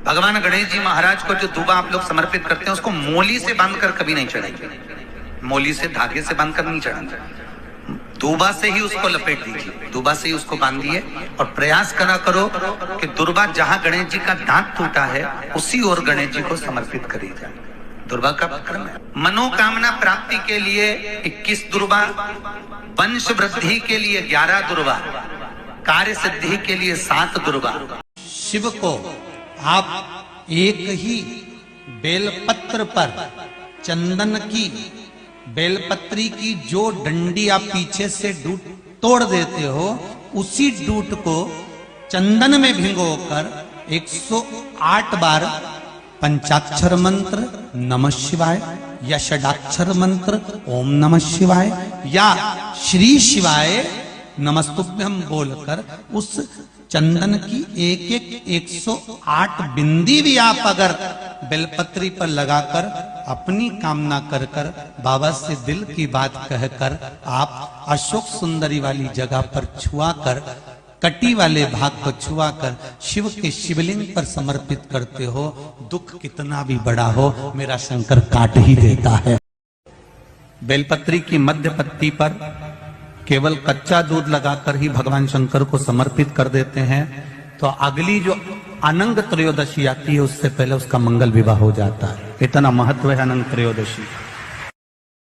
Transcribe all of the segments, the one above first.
भगवान गणेश जी महाराज को जो दूबा आप लोग समर्पित करते हैं उसको मोली से बांधकर कभी नहीं चढ़ाएंगे, मोली से धागे से बांधकर नहीं चढ़ाएंगे, दूबा से ही उसको लपेट दीजिए, दूबा से ही उसको बांधिए और प्रयास करा करो कि दुर्बा जहां गणेश जी का दांत टूटा है उसी ओर गणेश जी को समर्पित करी जाए। दुर्बा का क्रम है। मनोकामना प्राप्ति के लिए 21 दुर्बा, वंश वृद्धि के लिए 11 दुर्बा, कार्य सिद्धि के लिए 7 दुर्बा। शिव को आप एक ही बेलपत्र पर चंदन की बेलपत्री की जो डंडी आप पीछे से तोड़ देते हो, उसी डूट को चंदन में भिगोकर 108 बार पंचाक्षर मंत्र नमः शिवाय या षडाक्षर मंत्र ओम नमः शिवाय या श्री शिवाय नमस्तुभ्यम बोलकर उस चंदन की एक 108 बिंदी भी आप अगर बेलपत्री पर लगाकर अपनी कामना कर कर बाबा से दिल की बात कहकर आप अशोक सुंदरी वाली जगह पर छुआ कर, कटी वाले भाग को छुआ कर शिव के शिवलिंग पर समर्पित करते हो, दुख कितना भी बड़ा हो मेरा शंकर काट ही देता है। बेलपत्री की मध्य पत्ती पर केवल कच्चा दूध लगाकर ही भगवान शंकर को समर्पित कर देते हैं तो अगली जो अनंग त्रयोदशी आती है उससे पहले उसका मंगल विवाह हो जाता है। इतना महत्व है अनंग त्रयोदशी।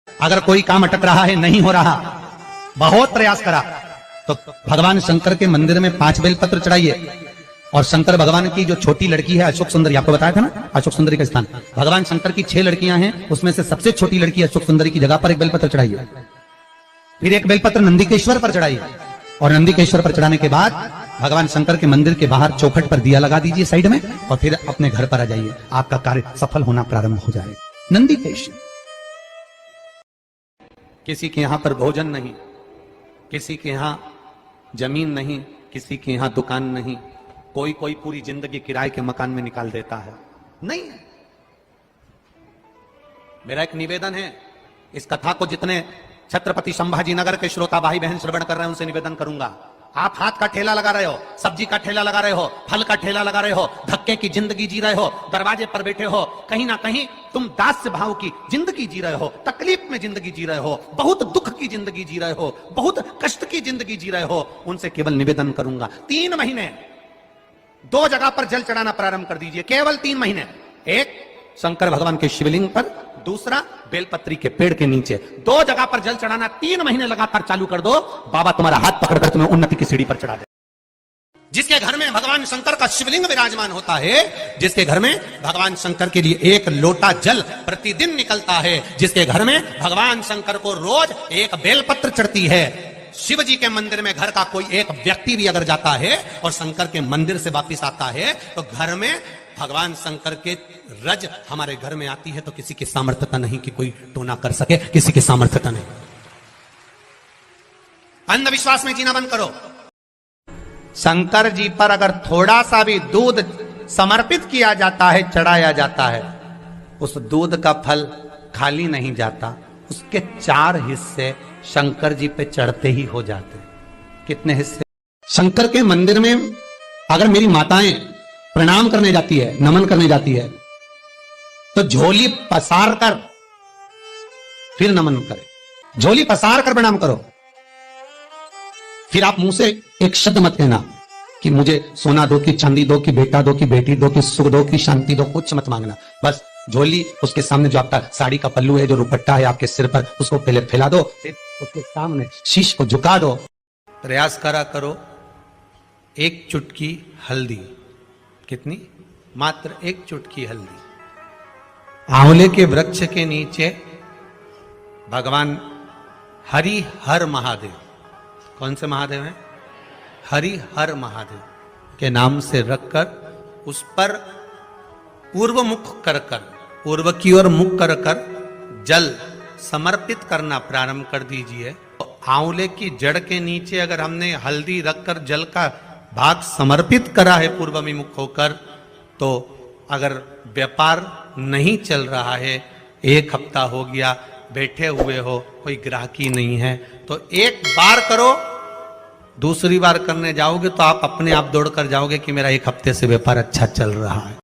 अगर कोई काम अटक रहा है, नहीं हो रहा, बहुत प्रयास करा, तो भगवान शंकर के मंदिर में 5 बेलपत्र चढ़ाइए। और शंकर भगवान की जो छोटी लड़की है अशोक सुंदरी, आपको बताया था ना अशोक सुंदरी का स्थान, भगवान शंकर की 6 लड़कियां हैं, उसमें से सबसे छोटी लड़की अशोक सुंदरी की जगह पर एक बेलपत्र चढ़ाइए। फिर एक बेलपत्र नंदीकेश्वर पर चढ़ाइए और नंदीकेश्वर पर चढ़ाने के बाद भगवान शंकर के मंदिर के बाहर चौखट पर दिया लगा दीजिए साइड में और फिर अपने घर पर आ जाइए, आपका कार्य सफल होना प्रारंभ हो जाए। नंदीकेश्वर। किसी के यहां पर भोजन नहीं, किसी के यहां जमीन नहीं, किसी के यहां दुकान नहीं, कोई पूरी जिंदगी किराए के मकान में निकाल देता है, नहीं है। मेरा एक निवेदन है, इस कथा को जितने छत्रपति संभाजी नगर के श्रोता भाई बहन श्रवण कर रहे हैं उनसे निवेदन करूंगा, आप हाथ का ठेला लगा रहे हो, सब्जी का ठेला लगा रहे हो, फल का ठेला लगा रहे हो, धक्के की जिंदगी जी रहे हो, दरवाजे पर बैठे हो, कहीं ना कहीं तुम दास्य भाव की जिंदगी जी रहे हो, तकलीफ में जिंदगी जी रहे हो, बहुत दुख की जिंदगी जी रहे हो, बहुत कष्ट की जिंदगी जी रहे हो, उनसे केवल निवेदन करूंगा 3 महीने 2 जगह पर जल चढ़ाना प्रारंभ कर दीजिए, केवल 3 महीने। एक शंकर भगवान के शिवलिंग पर, दूसरा बेलपत्री के पेड़ के नीचे, 2 जगह पर जल चढ़ाना 3 महीने लगातार चालू कर दो, बाबा तुम्हारा हाथ पकड़कर तुम्हें उन्नति की सीढ़ी पर चढ़ा दे। जिसके घर में भगवान शंकर का शिवलिंग विराजमान होता है, जिसके घर में भगवान शंकर के लिए 1 लोटा जल प्रतिदिन निकलता है, जिसके घर में भगवान शंकर को रोज 1 बेलपत्र चढ़ती है, शिव जी के मंदिर में घर का कोई एक व्यक्ति भी अगर जाता है और शंकर के मंदिर से वापिस आता है तो घर में भगवान शंकर के रज हमारे घर में आती है, तो किसी की सामर्थ्यता नहीं कि कोई टोना कर सके, किसी की सामर्थ्यता नहीं। अंधविश्वास में जीना बंद करो। शंकर जी पर अगर थोड़ा सा भी दूध समर्पित किया जाता है, चढ़ाया जाता है, उस दूध का फल खाली नहीं जाता, उसके 4 हिस्से शंकर जी पे चढ़ते ही हो जाते। कितने हिस्से? शंकर के मंदिर में अगर मेरी माताएं प्रणाम करने जाती है, नमन करने जाती है, तो झोली पसार कर फिर नमन करे, झोली पसार कर प्रणाम करो। फिर आप मुंह से एक शब्द मत कहना कि मुझे सोना दो, कि चांदी दो, कि बेटा दो, कि बेटी दो, कि सुख दो, कि शांति दो, कुछ मत मांगना। बस झोली, उसके सामने जो आपका साड़ी का पल्लू है, जो दुपट्टा है आपके सिर पर, उसको पहले फैला दो, फिर उसके सामने शीश को झुका दो। प्रयास करा करो 1 चुटकी हल्दी, कितनी? मात्र 1 चुटकी हल्दी। आंवले के वृक्ष के नीचे भगवान हरि हर महादेव, कौन से महादेव हैं? हरि हर महादेव के नाम से रखकर उस पर पूर्व मुख कर कर, पूर्व की ओर मुख कर कर जल समर्पित करना प्रारंभ कर दीजिए। तो आंवले की जड़ के नीचे अगर हमने हल्दी रखकर जल का भाग समर्पित करा है पूर्व में मुख होकर, तो अगर व्यापार नहीं चल रहा है, 1 हफ्ता हो गया, बैठे हुए हो, कोई ग्राहकी नहीं है, तो 1 बार करो, दूसरी बार करने जाओगे तो आप अपने आप दौड़ कर जाओगे कि मेरा 1 हफ्ते से व्यापार अच्छा चल रहा है।